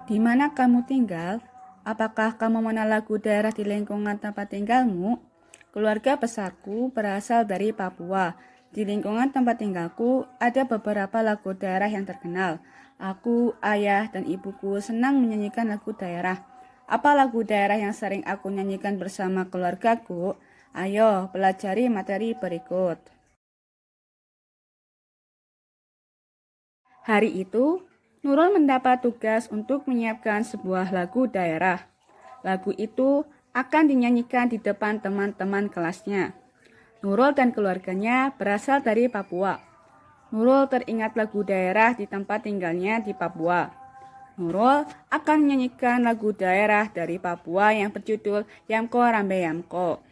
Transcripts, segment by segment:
Di mana kamu tinggal? Apakah kamu mengenal lagu daerah di lingkungan tempat tinggalmu? Keluarga besarku berasal dari Papua. Di lingkungan tempat tinggalku ada beberapa lagu daerah yang terkenal. Aku, ayah, dan ibuku senang menyanyikan lagu daerah. Apa lagu daerah yang sering aku nyanyikan bersama keluargaku? Ayo, pelajari materi berikut. Hari itu, Nurul mendapat tugas untuk menyiapkan sebuah lagu daerah. Lagu itu akan dinyanyikan di depan teman-teman kelasnya. Nurul dan keluarganya berasal dari Papua. Nurul teringat lagu daerah di tempat tinggalnya di Papua. Nurul akan menyanyikan lagu daerah dari Papua yang berjudul Yamko Rambe Yamko.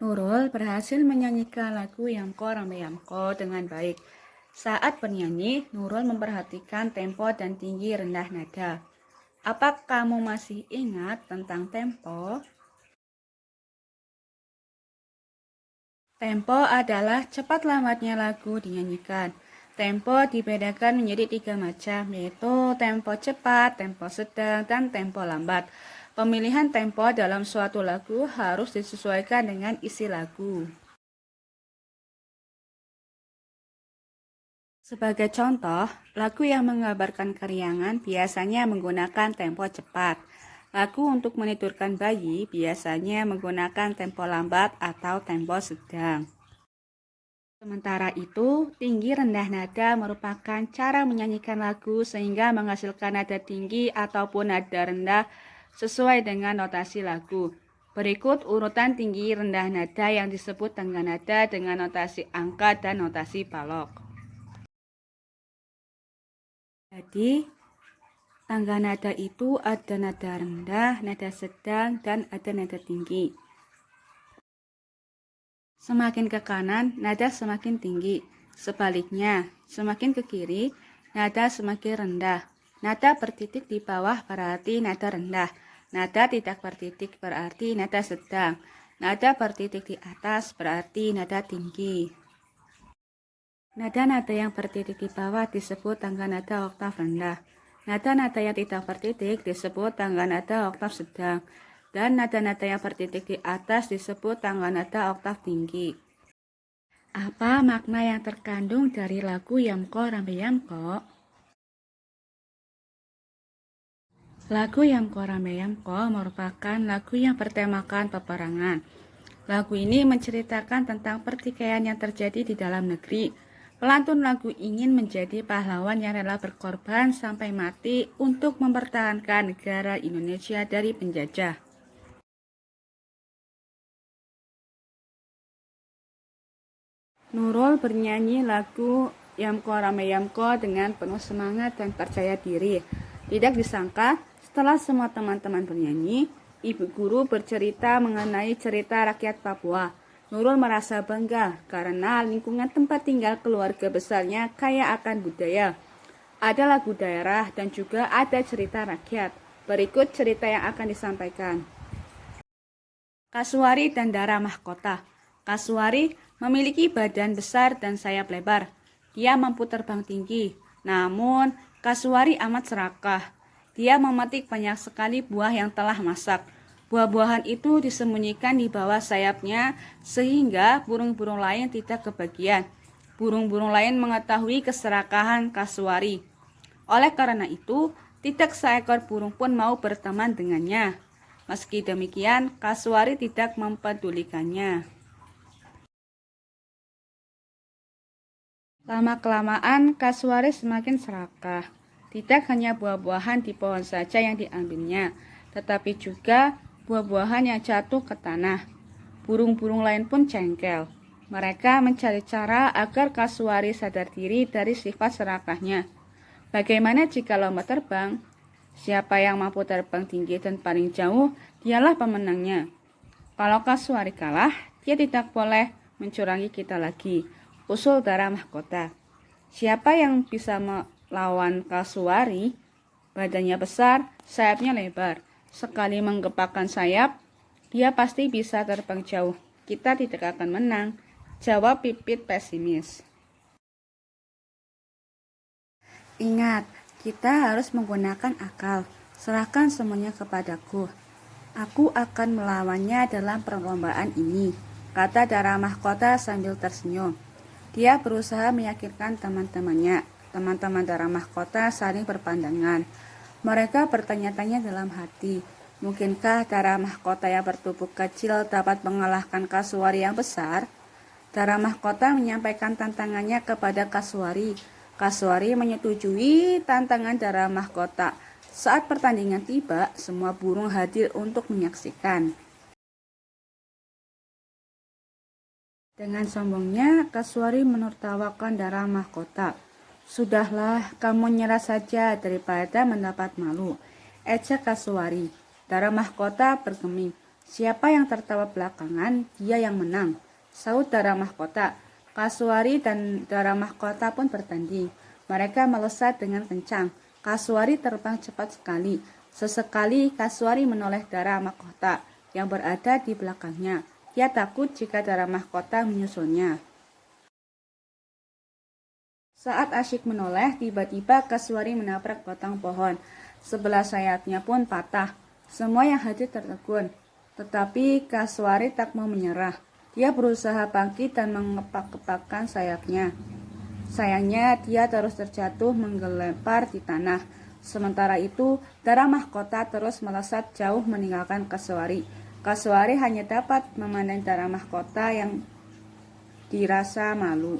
Nurul berhasil menyanyikan lagu Yamko Rambe Yamko dengan baik. Saat bernyanyi, Nurul memperhatikan tempo dan tinggi rendah nada. Apa kamu masih ingat tentang tempo? Tempo adalah cepat lambatnya lagu dinyanyikan. Tempo dibedakan menjadi 3 macam, yaitu tempo cepat, tempo sedang, dan tempo lambat. Pemilihan tempo dalam suatu lagu harus disesuaikan dengan isi lagu. Sebagai contoh, lagu yang menggambarkan keriangan biasanya menggunakan tempo cepat. Lagu untuk menidurkan bayi biasanya menggunakan tempo lambat atau tempo sedang. Sementara itu, tinggi rendah nada merupakan cara menyanyikan lagu sehingga menghasilkan nada tinggi ataupun nada rendah sesuai dengan notasi lagu. Berikut urutan tinggi rendah nada yang disebut tangga nada dengan notasi angka dan notasi balok. Jadi, tangga nada itu ada nada rendah, nada sedang, dan ada nada tinggi. Semakin ke kanan, nada semakin tinggi. Sebaliknya, semakin ke kiri, nada semakin rendah. Nada bertitik di bawah berarti nada rendah. Nada tidak bertitik berarti nada sedang. Nada bertitik di atas berarti nada tinggi. Nada-nada yang bertitik di bawah disebut tangga nada oktav rendah. Nada-nada yang tidak bertitik disebut tangga nada oktav sedang. Dan nada-nada yang bertitik di atas disebut tangga nada oktav tinggi. Apa makna yang terkandung dari lagu Yamko Rambe Yamko? Lagu Yamko Rambe Yamko merupakan lagu yang bertemakan peperangan. Lagu ini menceritakan tentang pertikaian yang terjadi di dalam negeri. Pelantun lagu ingin menjadi pahlawan yang rela berkorban sampai mati untuk mempertahankan negara Indonesia dari penjajah. Nurul bernyanyi lagu Yamko Rame Yamko dengan penuh semangat dan percaya diri. Tidak disangka, setelah semua teman-teman bernyanyi, ibu guru bercerita mengenai cerita rakyat Papua. Nurul merasa bangga karena lingkungan tempat tinggal keluarga besarnya kaya akan budaya. Ada lagu daerah dan juga ada cerita rakyat. Berikut cerita yang akan disampaikan. Kasuari dan Dara Mahkota. Kasuari memiliki badan besar dan sayap lebar. Dia mampu terbang tinggi. Namun, Kasuari amat serakah. Dia memetik banyak sekali buah yang telah masak. Buah-buahan itu disembunyikan di bawah sayapnya sehingga burung-burung lain tidak kebagian. Burung-burung lain mengetahui keserakahan Kasuari. Oleh karena itu, tidak seekor burung pun mau berteman dengannya. Meski demikian, Kasuari tidak mempedulikannya. Lama-kelamaan, Kasuari semakin serakah. Tidak hanya buah-buahan di pohon saja yang diambilnya, tetapi juga buah-buahan yang jatuh ke tanah. Burung-burung lain pun jengkel. Mereka mencari cara agar Kasuari sadar diri dari sifat serakahnya. Bagaimana jika lomba terbang? Siapa yang mampu terbang tinggi dan paling jauh, dialah pemenangnya. Kalau Kasuari kalah, dia tidak boleh mencurangi kita lagi. Usul Dara Mahkota. Siapa yang bisa melawan Kasuari? Badannya besar, sayapnya lebar. Sekali menggepakkan sayap, dia pasti bisa terbang jauh. Kita tidak akan menang, jawab Pipit pesimis. Ingat, kita harus menggunakan akal. Serahkan semuanya kepadaku. Aku akan melawannya dalam perlombaan ini, kata Dara Mahkota sambil tersenyum. Dia berusaha meyakinkan teman-temannya. Teman-teman Dara Mahkota saling berpandangan. Mereka bertanya-tanya dalam hati, mungkinkah Dara Mahkota yang bertubuh kecil dapat mengalahkan Kasuari yang besar? Dara Mahkota menyampaikan tantangannya kepada Kasuari. Kasuari menyetujui tantangan Dara Mahkota. Saat pertandingan tiba, semua burung hadir untuk menyaksikan. Dengan sombongnya, Kasuari menertawakan Dara Mahkota. Sudahlah, kamu nyerah saja daripada mendapat malu, ejek Kasuari. Dara Mahkota bergeming. Siapa yang tertawa belakangan, dia yang menang, saut Dara Mahkota. Kasuari dan Dara Mahkota pun bertanding. Mereka melesat dengan kencang. Kasuari terbang cepat sekali. Sesekali Kasuari menoleh Dara Mahkota yang berada di belakangnya. Dia takut jika Dara Mahkota menyusulnya. Saat asyik menoleh, tiba-tiba Kasuari menabrak batang pohon. Sebelah sayapnya pun patah. Semua yang hadir tertegun. Tetapi Kasuari tak mau menyerah. Dia berusaha bangkit dan mengepak-kepakkan sayapnya. Sayangnya, dia terus terjatuh menggelempar di tanah. Sementara itu, Dara Mahkota terus melesat jauh meninggalkan Kasuari. Kasuari hanya dapat memandang Dara Mahkota yang dirasa malu.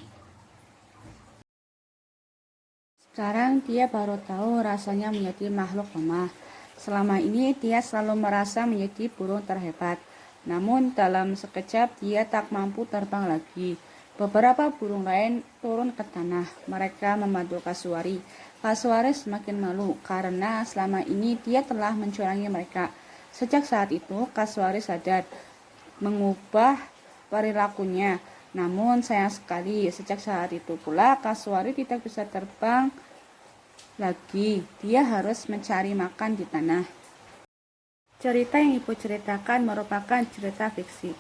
Sekarang dia baru tahu rasanya menjadi makhluk lemah. Selama ini dia selalu merasa menjadi burung terhebat. Namun dalam sekejap dia tak mampu terbang lagi. Beberapa burung lain turun ke tanah. Mereka membantu Kasuari. Kasuari semakin malu karena selama ini dia telah mencurangi mereka. Sejak saat itu Kasuari sadar mengubah perilakunya. Namun sayang sekali sejak saat itu pula Kasuari tidak bisa terbang lagi. Dia harus mencari makan di tanah. Cerita yang Ibu ceritakan merupakan cerita fiksi.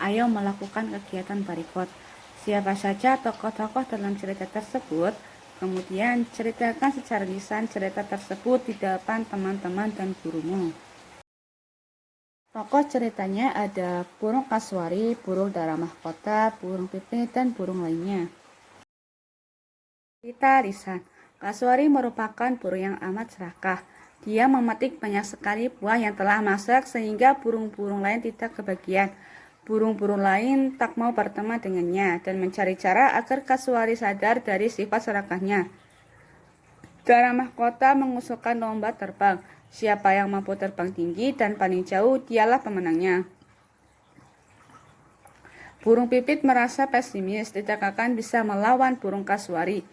Ayo melakukan kegiatan barikot. Siapa saja tokoh-tokoh dalam cerita tersebut, kemudian ceritakan secara lisan cerita tersebut di depan teman-teman dan gurumu. Tokoh ceritanya ada burung Kasuari, burung Dara Mahkota, burung Pipit, dan burung lainnya. Cerita lisan. Kasuari merupakan burung yang amat serakah. Dia memetik banyak sekali buah yang telah masak sehingga burung-burung lain tidak kebagian. Burung-burung lain tak mau berteman dengannya dan mencari cara agar Kasuari sadar dari sifat serakahnya. Dara mahkota mengusulkan lomba terbang. Siapa yang mampu terbang tinggi dan paling jauh, dialah pemenangnya. Burung pipit merasa pesimis, tidak akan bisa melawan burung kasuari.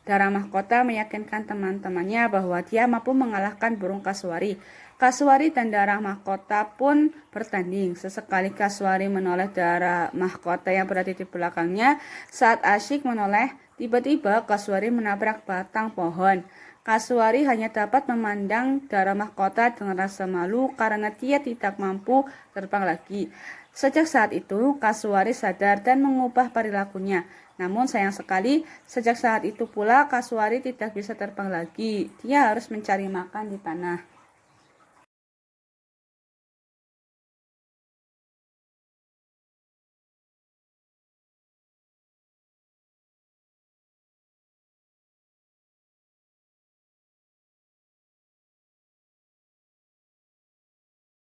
Dara mahkota meyakinkan teman-temannya bahwa dia mampu mengalahkan burung kasuari. Kasuari dan Dara mahkota pun bertanding. Sesekali Kasuari menoleh Dara mahkota yang berada di belakangnya. Saat asyik menoleh, tiba-tiba Kasuari menabrak batang pohon. Kasuari hanya dapat memandang Dara mahkota dengan rasa malu karena dia tidak mampu terbang lagi. Sejak saat itu, Kasuari sadar dan mengubah perilakunya. Namun sayang sekali, sejak saat itu pula Kasuari tidak bisa terbang lagi. Dia harus mencari makan di tanah.